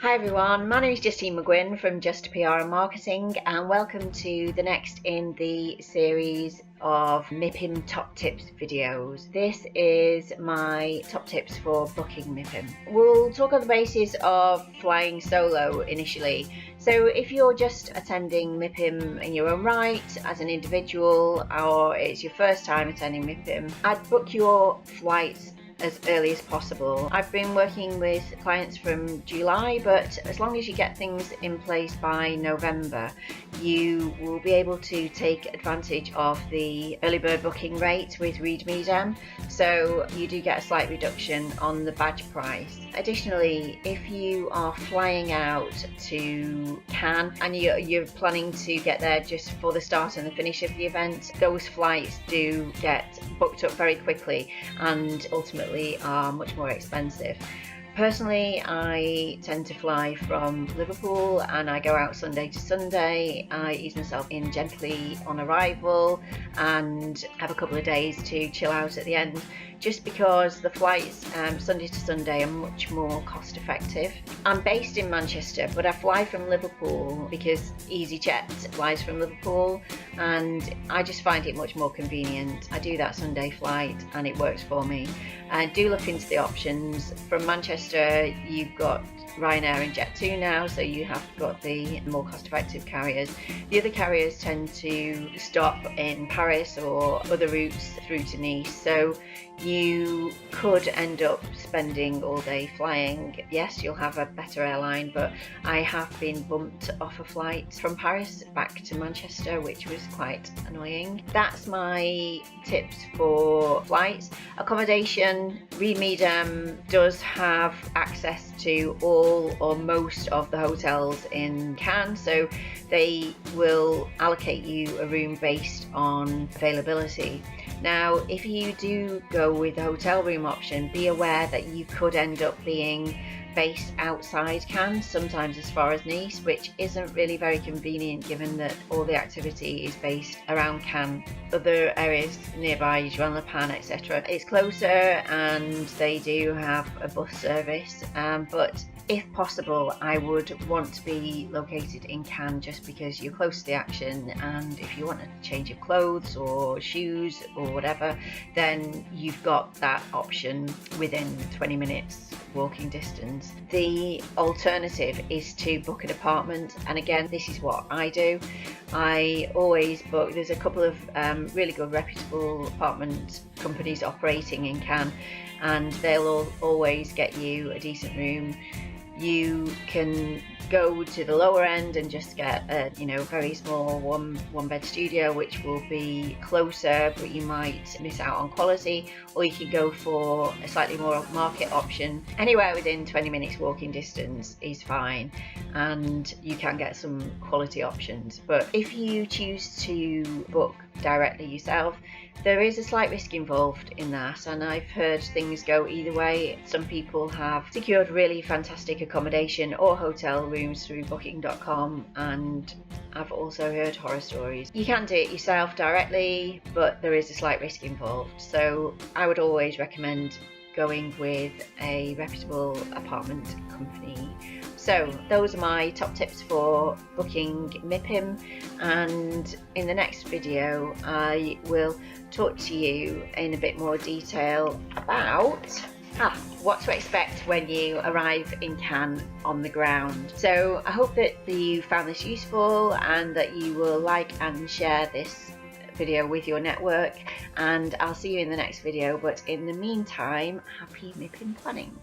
Hi everyone, my name is Justine McGuinn from Just PR and Marketing, and welcome to the next in the series of MIPIM top tips videos. This is my top tips for booking MIPIM. We'll talk on the basis of flying solo initially. So if you're just attending MIPIM in your own right as an individual, or it's your first time attending MIPIM, I'd book your flights as early as possible. I've been working with clients from July, but as long as you get things in place by November, you will be able to take advantage of the early bird booking rate with MIPIM, so you do get a slight reduction on the badge price. Additionally, if you are flying out to Cannes and you're planning to get there just for the start and the finish of the event, those flights do get booked up very quickly and ultimately are much more expensive. Personally, I tend to fly from Liverpool and I go out Sunday to Sunday. I ease myself in gently on arrival and have a couple of days to chill out at the end, just because the flights Sunday to Sunday are much more cost effective. I'm based in Manchester, but I fly from Liverpool because EasyJet flies from Liverpool and I just find it much more convenient. I do that Sunday flight and it works for me. Do look into the options. From Manchester, you've got Ryanair and Jet2 now, so you have got the more cost-effective carriers. The other carriers tend to stop in Paris or other routes through to Nice, so you could end up spending all day flying. Yes, you'll have a better airline, but I have been bumped off a flight from Paris back to Manchester, which was quite annoying. That's my tips for flights. Accommodation, MIPIM does have access to all or most of the hotels in Cannes, so they will allocate you a room based on availability. Now, if you do go with the hotel room option, be aware that you could end up being based outside Cannes, sometimes as far as Nice, which isn't really very convenient given that all the activity is based around Cannes. Other areas nearby, Juan-le-Pin, etc. It's closer and they do have a bus service, but if possible, I would want to be located in Cannes just because you're close to the action, and if you want a change of clothes or shoes or whatever, then you've got that option within 20 minutes walking distance. The alternative is to book an apartment, and again, this is what I do. I always book, there's a couple of really good reputable apartment companies operating in Cannes, and they'll always get you a decent room. You can go to the lower end and just get a very small one bed studio, which will be closer, but you might miss out on quality, or you can go for a slightly more market option. Anywhere within 20 minutes walking distance is fine, and you can get some quality options. But if you choose to book directly yourself, there is a slight risk involved in that, and I've heard things go either way. Some people have secured really fantastic accommodation or hotel rooms through booking.com, and I've also heard horror stories. You can do it yourself directly, but there is a slight risk involved, so I would always recommend going with a reputable apartment company. So those are my top tips for booking MIPIM, and in the next video I will talk to you in a bit more detail about what to expect when you arrive in Cannes on the ground. So I hope that you found this useful and that you will like and share this video with your network, and I'll see you in the next video. But in the meantime, happy MIPIM planning.